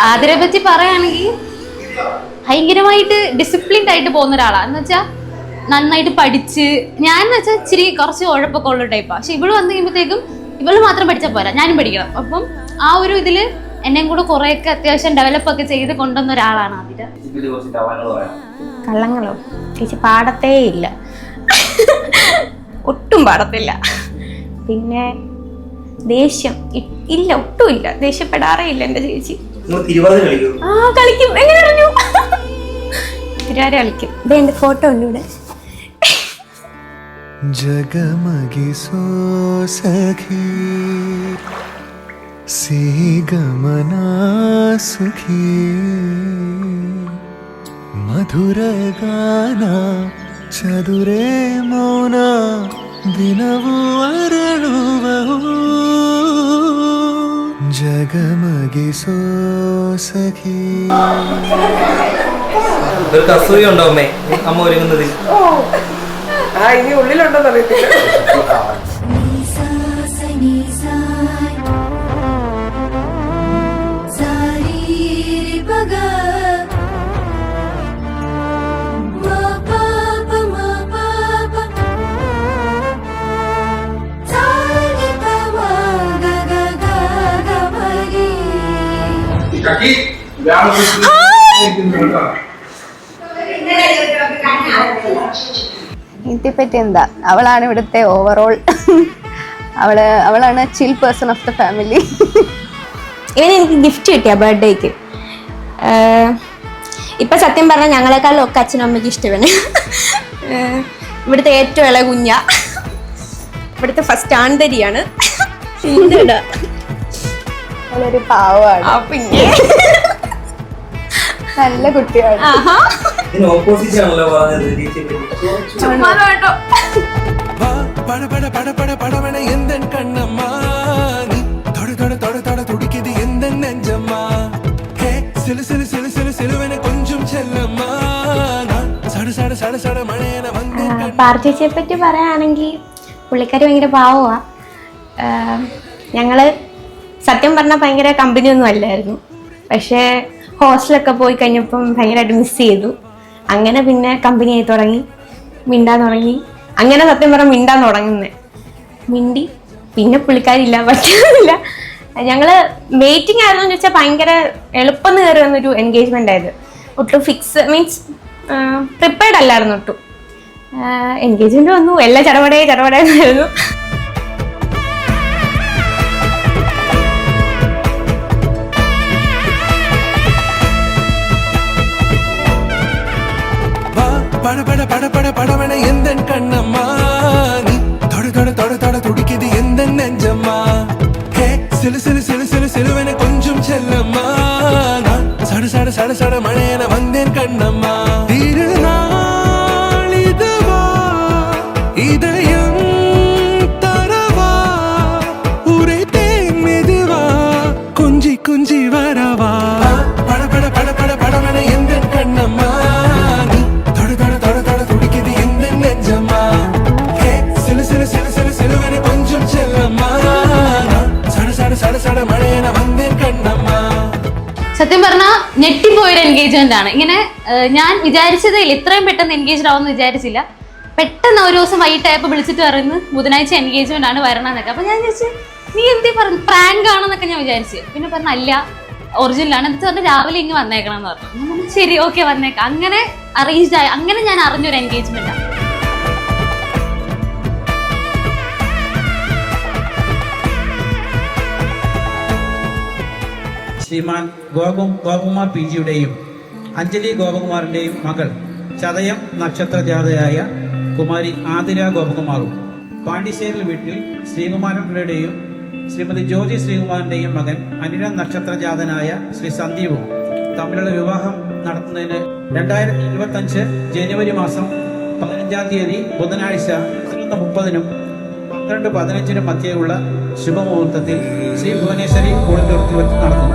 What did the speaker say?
ആതിരെ പറ്റി പറയുകയാണെങ്കിൽ ഭയങ്കരമായിട്ട് ഡിസിപ്ലിൻഡ് ആയിട്ട് പോകുന്ന ഒരാളാണ്. എന്ന് വെച്ചാൽ നന്നായിട്ട് പഠിച്ച്, ഞാൻ എന്ന് വെച്ചാൽ ഇച്ചിരി കുറച്ച് ഉഴപ്പൊക്കെ ഉള്ള ടൈപ്പാണ്. പക്ഷെ ഇവള് വന്നു കഴിയുമ്പോഴത്തേക്കും ഇവള് മാത്രം പഠിച്ചാൽ പോരാ, ഞാനും പഠിക്കണം. അപ്പം ആ ഒരു ഇതില് എന്നെയും കൂടെ കുറെയൊക്കെ അത്യാവശ്യം ഡെവലപ്പ് ഒക്കെ ചെയ്ത് കൊണ്ടുവന്ന ഒരാളാണ് ആതിര. കള്ളങ്ങളോ ചേച്ചി പാടത്തേ ഇല്ല, ഒട്ടും പാടത്തില്ല. പിന്നെ ദേഷ്യം ഇല്ല, ഒട്ടും ഇല്ല, ദേഷ്യപ്പെടാറേ ഇല്ല എന്റെ ചേച്ചി. ആ കളിക്കും, എങ്ങനെ അറിഞ്ഞു? തിരുവാതിര കളിക്കും. ഇത് എന്റെ ഫോട്ടോ ഉണ്ട് ഇവിടെ. ജഗമഗി സോ സഖി സീഗമനാ സുഖി മധുരഗാന ചതുരേ മൗന ദിനവു അരಳುവഹു ജഗമഗി സോ സഖി. അസൂയ ഉണ്ടോ അമ്മേ അമ്മ ഒരുങ്ങുന്നതിൽ? ഇനി ഉള്ളിലുണ്ടോന്ന് അറിയത്തില്ല. ഇതിനെപ്പറ്റി എന്താ, അവളാണ് ഇവിടുത്തെ ഓവറോൾ. അവളാണ് ചിൽ പേഴ്സൺ ഓഫ് ദ ഫാമിലി. ഇവന് എനിക്ക് ഗിഫ്റ്റ് കിട്ടിയ ബർത്ത്ഡേക്ക്. ഇപ്പൊ സത്യം പറഞ്ഞാൽ ഞങ്ങളെക്കാളും ഒക്കെ അച്ഛനും അമ്മയ്ക്ക് ഇഷ്ടമാണ്. ഇവിടുത്തെ ഏറ്റവും ഇളയ കുഞ്ഞ, ഇവിടുത്തെ ഫസ്റ്റ് ആൺതരിയാണ്. അവളൊരു പാവമാണ്, പിന്നെ നല്ല കുട്ടിയാണ്. പാർച്ചേച്ചിയെ പറ്റി പറയുകയാണെങ്കിൽ പുള്ളിക്കാരി ഭയങ്കര പാവമാണ്. ഞങ്ങള് സത്യം പറഞ്ഞാൽ ഭയങ്കര കമ്പനിയൊന്നും അല്ലായിരുന്നു. പക്ഷേ ഹോസ്റ്റലൊക്കെ പോയി കഴിഞ്ഞപ്പം ഭയങ്കരമായിട്ട് മിസ് ചെയ്തു. അങ്ങനെ പിന്നെ കമ്പനി ആയി തുടങ്ങി, മിണ്ടാൻ തുടങ്ങി. അങ്ങനെ സത്യം പറഞ്ഞാൽ മിണ്ടാൻ തുടങ്ങുന്നേ മിണ്ടി. പിന്നെ പുള്ളിക്കാരില്ല, പറ്റുന്നില്ല. ഞങ്ങള് വെയിറ്റിംഗ് ആയിരുന്നു എന്ന് വെച്ചാൽ ഭയങ്കര എളുപ്പം കയറി വന്നൊരു എൻഗേജ്മെന്റ് ആയത്. ഒട്ടും ഫിക്സ് മീൻസ് പ്രിപ്പയർഡ് അല്ലായിരുന്നു ഒട്ടും. എൻഗേജ്മെന്റ് വന്നു, എല്ലാം ചടപടയായിരുന്നു. கொஞ்சம் செல்லம்மா சட சட சட சட மழையன வந்தேன் கண்ணம்மா திருநாள் இதுவா இதயம் தரவா உரைத்தேன் மெதுவா கொஞ்சி கொஞ்சி வரவா பட பட பட பட படவன எந்த கண்ணம்மா நீ தொட தொட தொட தொட துடிக்குது எந்த நெஞ்சம்மா சிலு சிலு சிலு சிலு சிலுவன கொஞ்சம் செல்லம்மா சட சட சட சட மழையன வந்தேன் கண்ணம்மா. സത്യം പറഞ്ഞാൽ ഞെട്ടിപ്പോയൊരു എൻഗേജ്മെന്റ് ആണ്. ഇങ്ങനെ ഞാൻ വിചാരിച്ചതേ ഇല്ല, ഇത്രയും പെട്ടെന്ന് എൻഗേജ്ഡ് ആവുമെന്ന് വിചാരിച്ചില്ല. പെട്ടെന്ന് ഒരു ദിവസം വൈകിട്ടായപ്പോൾ വിളിച്ചിട്ട് പറയുന്നു ബുധനാഴ്ച എൻഗേജ്മെന്റ് ആണ് വരണമെന്നൊക്കെ. അപ്പൊ ഞാൻ ചോദിച്ചു നീ എന്തേ പറഞ്ഞു, പ്രാങ്ക് ആണെന്നൊക്കെ ഞാൻ വിചാരിച്ചു. പിന്നെ പറഞ്ഞ അല്ല ഒറിജിനൽ ആണ്. എന്നിട്ട് പറഞ്ഞ് രാവിലെ ഇങ്ങ് വന്നേക്കണം എന്ന് പറഞ്ഞു. ഞാൻ പറഞ്ഞു ശരി ഓക്കെ വന്നേക്കാം. അങ്ങനെ അറേഞ്ച്ഡ് ആയി. അങ്ങനെ ഞാൻ അറിഞ്ഞൊരു എൻഗേജ്മെന്റ് ആണ്. ശ്രീമാൻ ഗോപകുമാർ പി ജിയുടെയും അഞ്ജലി ഗോപകുമാറിന്റെയും മകൾ ചതയം നക്ഷത്രജാതയായ കുമാരി ആതിര ഗോപകുമാറും പാണ്ഡിശ്ശേരി വീട്ടിൽ ശ്രീകുമാരൻ പിള്ളയുടെയും ശ്രീമതി ജോജി ശ്രീകുമാറിന്റെയും മകൻ അനിഴ നക്ഷത്രജാതനായ ശ്രീ സന്ദീപും തമ്മിലുള്ള വിവാഹം നടത്തുന്നതിന് 2025 ജനുവരി മാസം 15-ാം തീയതി ബുധനാഴ്ച 11:30 12:15 മധ്യയുള്ള ശുഭമുഹൂർത്തത്തിൽ ശ്രീ ഭുവനേശ്വരി കോളിലോർത്തിൽ വെച്ച് നടന്നു.